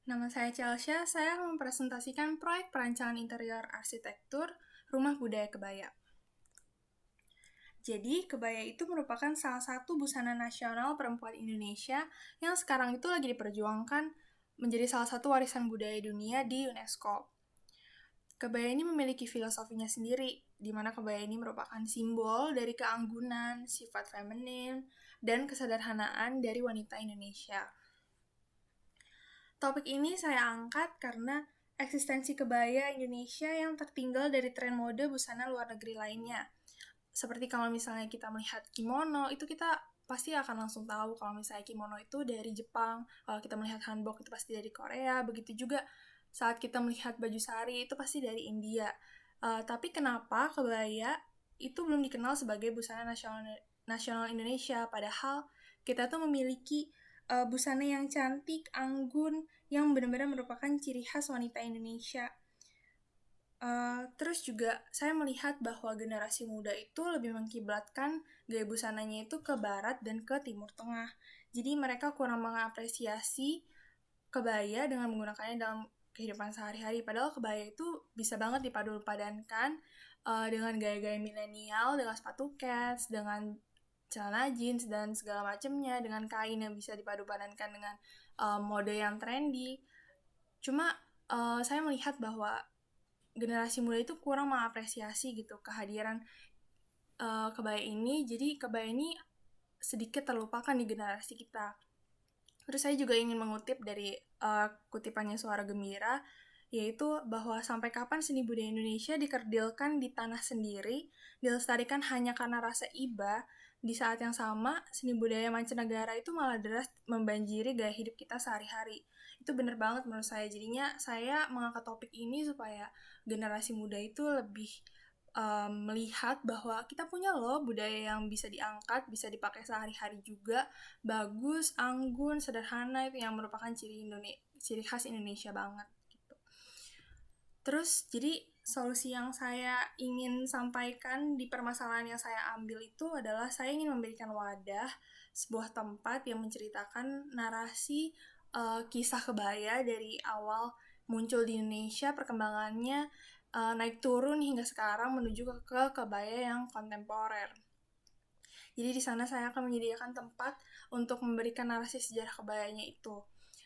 Nama saya Chelsea, saya akan mempresentasikan proyek perancangan interior arsitektur Rumah Budaya Kebaya. Jadi, kebaya itu merupakan salah satu busana nasional perempuan Indonesia yang sekarang itu lagi diperjuangkan menjadi salah satu warisan budaya dunia di UNESCO. Kebaya ini memiliki filosofinya sendiri, di mana kebaya ini merupakan simbol dari keanggunan, sifat feminin, dan kesederhanaan dari wanita Indonesia. Topik ini saya angkat karena eksistensi kebaya Indonesia yang tertinggal dari tren mode busana luar negeri lainnya. Seperti kalau misalnya kita melihat kimono, itu kita pasti akan langsung tahu kalau misalnya kimono itu dari Jepang, kalau kita melihat hanbok itu pasti dari Korea, begitu juga saat kita melihat baju sari itu pasti dari India. Tapi kenapa kebaya itu belum dikenal sebagai busana nasional Indonesia, padahal kita tuh memiliki busana yang cantik, anggun, yang benar-benar merupakan ciri khas wanita Indonesia. Terus juga saya melihat bahwa generasi muda itu lebih mengkiblatkan gaya busananya itu ke barat dan ke timur tengah. Jadi mereka kurang mengapresiasi kebaya dengan menggunakannya dalam kehidupan sehari-hari. Padahal kebaya itu bisa banget dipadupadankan dengan gaya-gaya milenial, dengan sepatu cats, dengan celana jeans dan segala macamnya, dengan kain yang bisa dipadupadankan dengan mode yang trendy. Cuma saya melihat bahwa generasi muda itu kurang mengapresiasi gitu kehadiran kebaya ini. Jadi kebaya ini sedikit terlupakan di generasi kita. Terus saya juga ingin mengutip dari kutipannya Suara Gembira, yaitu bahwa sampai kapan seni budaya Indonesia dikerdilkan di tanah sendiri, dilestarikan hanya karena rasa iba, di saat yang sama seni budaya mancanegara itu malah deras membanjiri gaya hidup kita sehari-hari. Itu bener banget menurut saya. Jadinya saya mengangkat topik ini supaya generasi muda itu lebih melihat bahwa kita punya loh budaya yang bisa diangkat, bisa dipakai sehari-hari juga, bagus, anggun, sederhana, itu yang merupakan ciri khas Indonesia banget gitu. Terus jadi solusi yang saya ingin sampaikan di permasalahan yang saya ambil itu adalah saya ingin memberikan wadah, sebuah tempat yang menceritakan narasi kisah kebaya dari awal muncul di Indonesia, perkembangannya naik turun hingga sekarang menuju ke kebaya yang kontemporer. Jadi di sana saya akan menyediakan tempat untuk memberikan narasi sejarah kebayanya itu.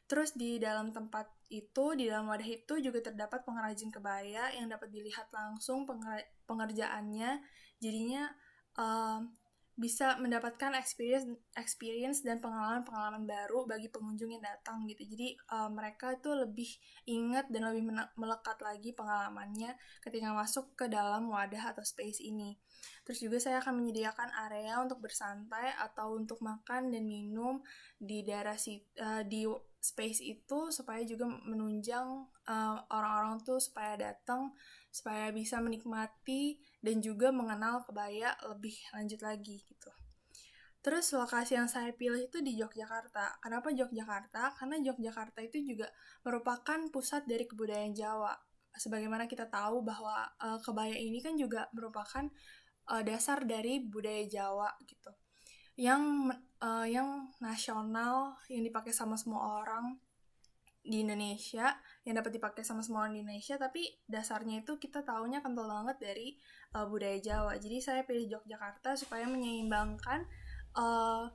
Terus di dalam tempat itu, di dalam wadah itu juga terdapat pengrajin kebaya yang dapat dilihat langsung pengerjaannya. Jadinya uh, bisa mendapatkan experience dan pengalaman-pengalaman baru bagi pengunjung yang datang gitu. Jadi mereka itu lebih ingat dan lebih melekat lagi pengalamannya ketika masuk ke dalam wadah atau space ini. Terus juga saya akan menyediakan area untuk bersantai atau untuk makan dan minum di daerah di space itu supaya juga menunjang orang-orang tuh supaya datang, supaya bisa menikmati dan juga mengenal kebaya lebih lanjut lagi gitu. Terus lokasi yang saya pilih itu di Yogyakarta. Kenapa Yogyakarta? Karena Yogyakarta itu juga merupakan pusat dari kebudayaan Jawa. Sebagaimana kita tahu bahwa kebaya ini kan juga merupakan dasar dari budaya Jawa gitu. Yang nasional, yang dipakai sama semua orang di Indonesia, yang dapat dipakai sama semua orang di Indonesia, tapi dasarnya itu kita taunya kental banget dari budaya Jawa. Jadi saya pilih Yogyakarta supaya menyeimbangkan uh,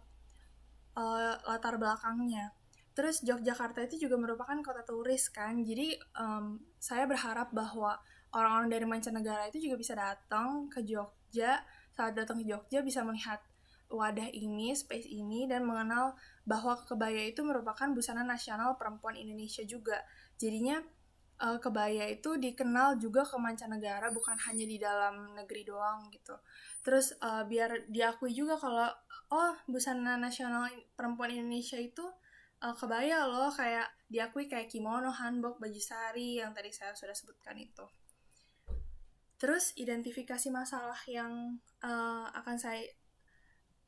latar belakangnya. Terus Yogyakarta itu juga merupakan kota turis kan, jadi saya berharap bahwa orang-orang dari mancanegara itu juga bisa datang ke Jogja. Saat datang ke Jogja bisa melihat wadah ini, space ini, dan mengenal bahwa kebaya itu merupakan busana nasional perempuan Indonesia juga. Jadinya kebaya itu dikenal juga ke mancanegara, bukan hanya di dalam negeri doang gitu. Terus biar diakui juga kalau oh busana nasional perempuan Indonesia itu kebaya loh, kayak diakui kayak kimono, hanbok, baju sari yang tadi saya sudah sebutkan itu. Terus identifikasi masalah yang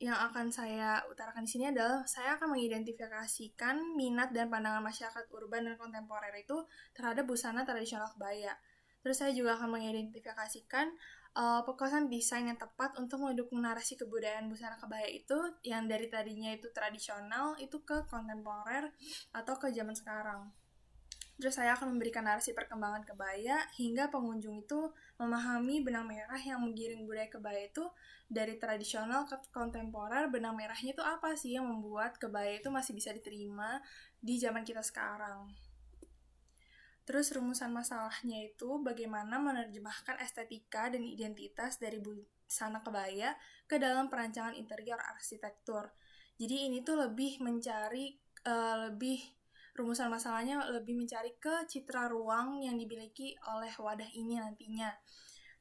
akan saya utarakan di sini adalah saya akan mengidentifikasikan minat dan pandangan masyarakat urban dan kontemporer itu terhadap busana tradisional kebaya. Terus saya juga akan mengidentifikasikan pekuasaan desain yang tepat untuk mendukung narasi kebudayaan busana kebaya itu yang dari tadinya itu tradisional itu ke kontemporer atau ke zaman sekarang. Terus saya akan memberikan narasi perkembangan kebaya hingga pengunjung itu memahami benang merah yang menggiring budaya kebaya itu dari tradisional ke kontemporer. Benang merahnya itu apa sih yang membuat kebaya itu masih bisa diterima di zaman kita sekarang. Terus rumusan masalahnya itu bagaimana menerjemahkan estetika dan identitas dari busana kebaya ke dalam perancangan interior arsitektur. Jadi ini tuh lebih mencari lebih rumusan masalahnya lebih mencari ke citra ruang yang dimiliki oleh wadah ini nantinya.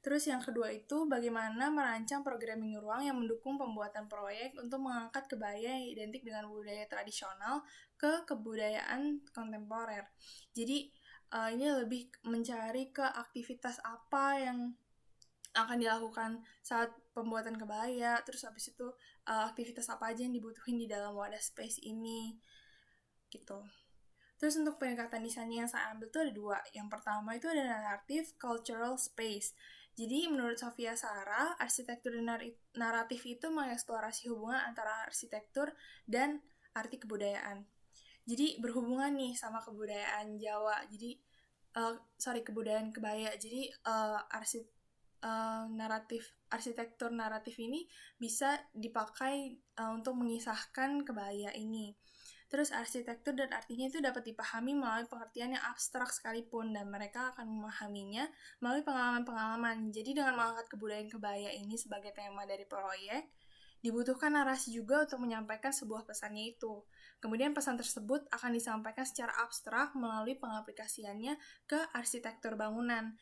Terus yang kedua itu bagaimana merancang programming ruang yang mendukung pembuatan proyek untuk mengangkat kebaya yang identik dengan budaya tradisional ke kebudayaan kontemporer. Jadi ini lebih mencari ke aktivitas apa yang akan dilakukan saat pembuatan kebaya, terus habis itu aktivitas apa aja yang dibutuhin di dalam wadah space ini, gitu. Terus untuk pendekatan desain yang saya ambil tuh ada dua. Yang pertama itu ada naratif cultural space. Jadi menurut Sofia Sarah, arsitektur naratif itu mengeksplorasi hubungan antara arsitektur dan arti kebudayaan. Jadi berhubungan nih sama kebudayaan Jawa. Jadi kebudayaan kebaya. Jadi arsitektur naratif ini bisa dipakai untuk mengisahkan kebaya ini. Terus arsitektur dan artinya itu dapat dipahami melalui pengertian yang abstrak sekalipun, dan mereka akan memahaminya melalui pengalaman-pengalaman. Jadi dengan mengangkat kebudayaan kebaya ini sebagai tema dari proyek, dibutuhkan narasi juga untuk menyampaikan sebuah pesannya itu. Kemudian pesan tersebut akan disampaikan secara abstrak melalui pengaplikasiannya ke arsitektur bangunan.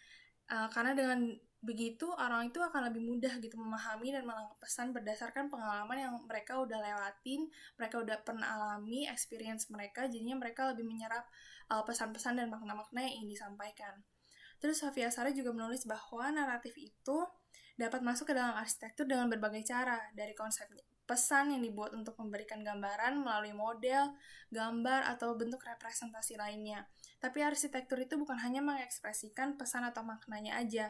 Karena dengan begitu orang itu akan lebih mudah gitu memahami dan menangkap pesan berdasarkan pengalaman yang mereka udah lewatin, mereka udah pernah alami, experience mereka, jadinya mereka lebih menyerap pesan-pesan dan makna-makna yang ingin disampaikan. Terus Sofia Sarah juga menulis bahwa naratif itu dapat masuk ke dalam arsitektur dengan berbagai cara, dari konsep pesan yang dibuat untuk memberikan gambaran melalui model, gambar, atau bentuk representasi lainnya. Tapi arsitektur itu bukan hanya mengekspresikan pesan atau maknanya aja,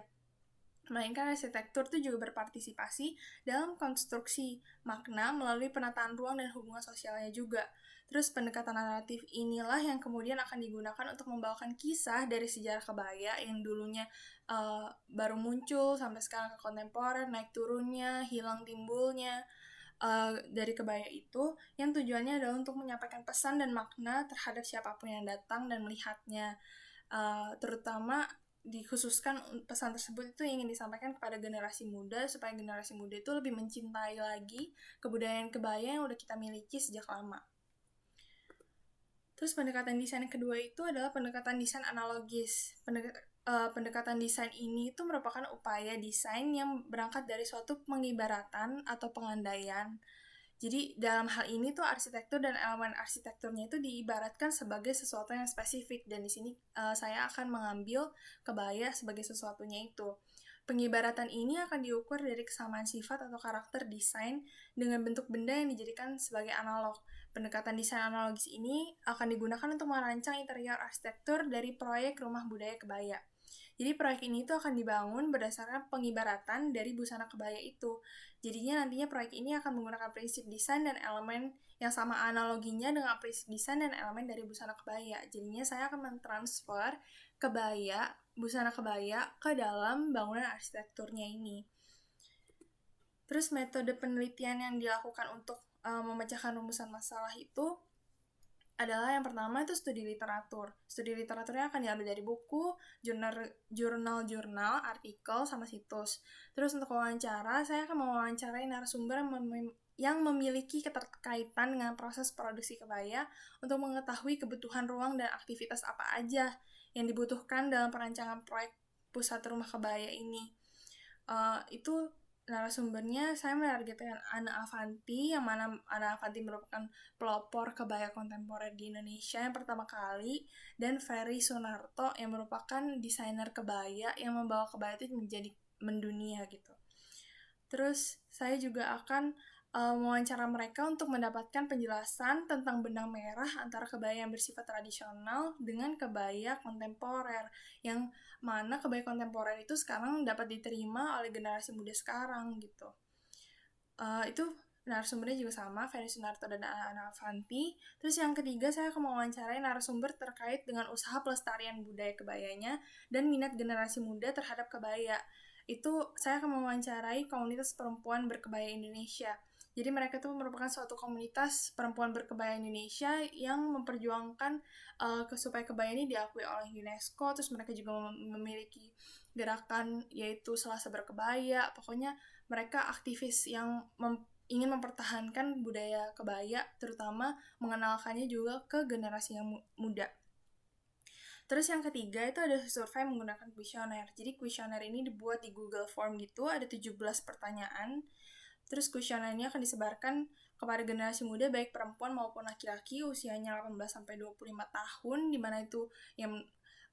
melainkan arsitektur itu juga berpartisipasi dalam konstruksi makna melalui penataan ruang dan hubungan sosialnya juga. Terus pendekatan naratif inilah yang kemudian akan digunakan untuk membawakan kisah dari sejarah kebaya yang dulunya baru muncul sampai sekarang ke kontemporer, naik turunnya, hilang timbulnya dari kebaya itu, yang tujuannya adalah untuk menyampaikan pesan dan makna terhadap siapapun yang datang dan melihatnya. Terutama dikhususkan pesan tersebut itu ingin disampaikan kepada generasi muda supaya generasi muda itu lebih mencintai lagi kebudayaan kebaya yang udah kita miliki sejak lama. Terus pendekatan desain yang kedua itu adalah pendekatan desain analogis. Pendekatan desain ini itu merupakan upaya desain yang berangkat dari suatu pengibaratan atau pengandaian. Jadi dalam hal ini tuh arsitektur dan elemen arsitekturnya itu diibaratkan sebagai sesuatu yang spesifik, dan di sini saya akan mengambil kebaya sebagai sesuatunya itu. Pengibaratan ini akan diukur dari kesamaan sifat atau karakter desain dengan bentuk benda yang dijadikan sebagai analog. Pendekatan desain analogis ini akan digunakan untuk merancang interior arsitektur dari proyek rumah budaya kebaya. Jadi proyek ini tuh akan dibangun berdasarkan pengibaratan dari busana kebaya itu. Jadinya nantinya proyek ini akan menggunakan prinsip desain dan elemen yang sama analoginya dengan prinsip desain dan elemen dari busana kebaya. Jadinya saya akan mentransfer busana kebaya ke dalam bangunan arsitekturnya ini. Terus metode penelitian yang dilakukan untuk memecahkan rumusan masalah itu adalah yang pertama itu studi literatur. Studi literaturnya akan diambil dari buku, jurnal-jurnal, artikel, sama situs. Terus untuk wawancara, saya akan mewawancarai narasumber yang memiliki keterkaitan dengan proses produksi kebaya untuk mengetahui kebutuhan ruang dan aktivitas apa aja yang dibutuhkan dalam perancangan proyek pusat rumah kebaya ini. Itu narasumbernya saya menargetkan Ana Avanti, yang mana Ana Avanti merupakan pelopor kebaya kontemporer di Indonesia yang pertama kali, dan Ferry Sunarto yang merupakan desainer kebaya yang membawa kebaya itu menjadi mendunia gitu. Terus saya juga akan mewawancara mereka untuk mendapatkan penjelasan tentang benang merah antara kebaya yang bersifat tradisional dengan kebaya kontemporer, yang mana kebaya kontemporer itu sekarang dapat diterima oleh generasi muda sekarang gitu. Itu narasumbernya juga sama, Ferry Sunarto dan Ana Avanti. Terus yang ketiga, saya akan mewawancarai narasumber terkait dengan usaha pelestarian budaya kebayanya dan minat generasi muda terhadap kebaya. Itu saya akan mewawancarai komunitas perempuan berkebaya Indonesia. Jadi mereka itu merupakan suatu komunitas perempuan berkebaya Indonesia yang memperjuangkan supaya kebaya ini diakui oleh UNESCO. Terus mereka juga memiliki gerakan yaitu Selasa Berkebaya. Pokoknya mereka aktivis yang ingin mempertahankan budaya kebaya, terutama mengenalkannya juga ke generasi yang muda. Terus yang ketiga itu ada survei menggunakan kuesioner. Jadi kuesioner ini dibuat di Google Form gitu, ada 17 pertanyaan. Terus kuesionernya akan disebarkan kepada generasi muda baik perempuan maupun laki-laki usianya 18-25 tahun, di mana itu yang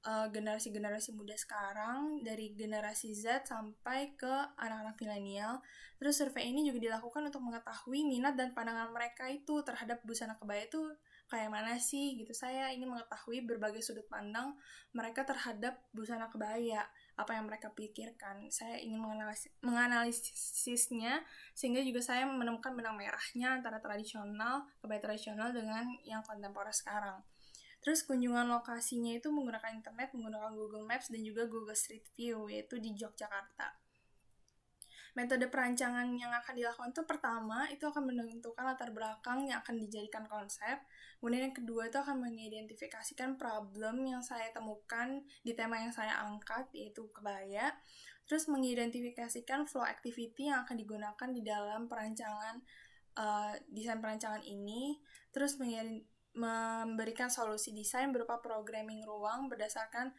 generasi-generasi muda sekarang dari generasi Z sampai ke anak-anak milenial. Terus survei ini juga dilakukan untuk mengetahui minat dan pandangan mereka itu terhadap busana kebaya itu kayak mana sih gitu. Saya ingin mengetahui berbagai sudut pandang mereka terhadap busana kebaya, apa yang mereka pikirkan. Saya ingin menganalisisnya sehingga juga saya menemukan benang merahnya antara kebaya tradisional dengan yang kontemporer sekarang. Terus kunjungan lokasinya itu menggunakan internet, menggunakan Google Maps dan juga Google Street View, yaitu di Yogyakarta. Metode perancangan yang akan dilakukan itu pertama, itu akan menentukan latar belakang yang akan dijadikan konsep. Kemudian yang kedua itu akan mengidentifikasikan problem yang saya temukan di tema yang saya angkat, yaitu kebaya. Terus mengidentifikasikan flow activity yang akan digunakan di dalam perancangan desain perancangan ini. Terus memberikan solusi desain berupa programming ruang berdasarkan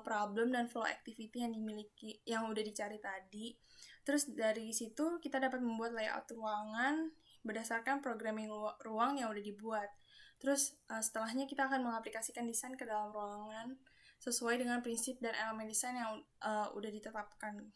problem dan flow activity yang dimiliki, yang udah dicari tadi. Terus dari situ kita dapat membuat layout ruangan berdasarkan programming ruang yang udah dibuat. Terus setelahnya kita akan mengaplikasikan desain ke dalam ruangan sesuai dengan prinsip dan elemen desain yang udah ditetapkan.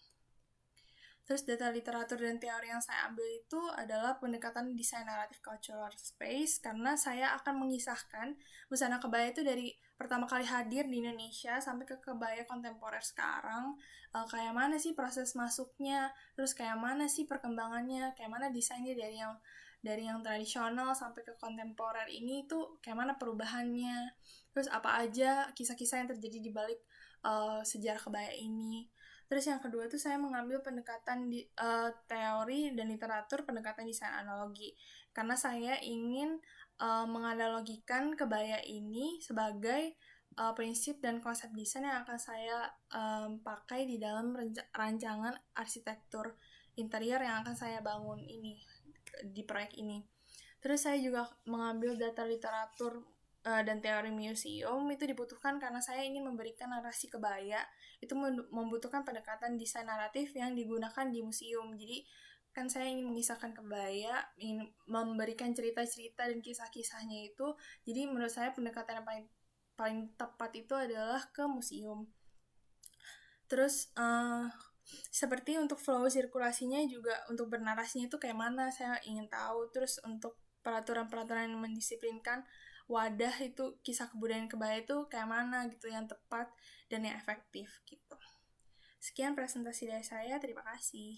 Terus data literatur dan teori yang saya ambil itu adalah pendekatan desain naratif cultural space, karena saya akan mengisahkan busana kebaya itu dari pertama kali hadir di Indonesia sampai ke kebaya kontemporer sekarang. Kayak mana sih proses masuknya, terus kayak mana sih perkembangannya, kayak mana desainnya dari yang tradisional sampai ke kontemporer ini itu kayak mana perubahannya, terus apa aja kisah-kisah yang terjadi di balik sejarah kebaya ini. Terus yang kedua itu saya mengambil pendekatan teori dan literatur pendekatan desain analogi, karena saya ingin menganalogikan kebaya ini sebagai prinsip dan konsep desain yang akan saya pakai di dalam rancangan arsitektur interior yang akan saya bangun ini di proyek ini. Terus saya juga mengambil data literatur dan teori museum. Itu dibutuhkan karena saya ingin memberikan narasi kebaya. Itu membutuhkan pendekatan desain naratif yang digunakan di museum. Jadi kan saya ingin mengisahkan kebaya, ingin memberikan cerita-cerita dan kisah-kisahnya itu. Jadi menurut saya pendekatan yang paling tepat itu adalah ke museum. Terus seperti untuk flow sirkulasinya juga, untuk bernarasinya itu kayak mana saya ingin tahu. Terus untuk peraturan-peraturan yang mendisiplinkan wadah itu kisah kebudayaan kebaya itu kayak mana gitu, yang tepat dan yang efektif gitu. Sekian presentasi dari saya, terima kasih.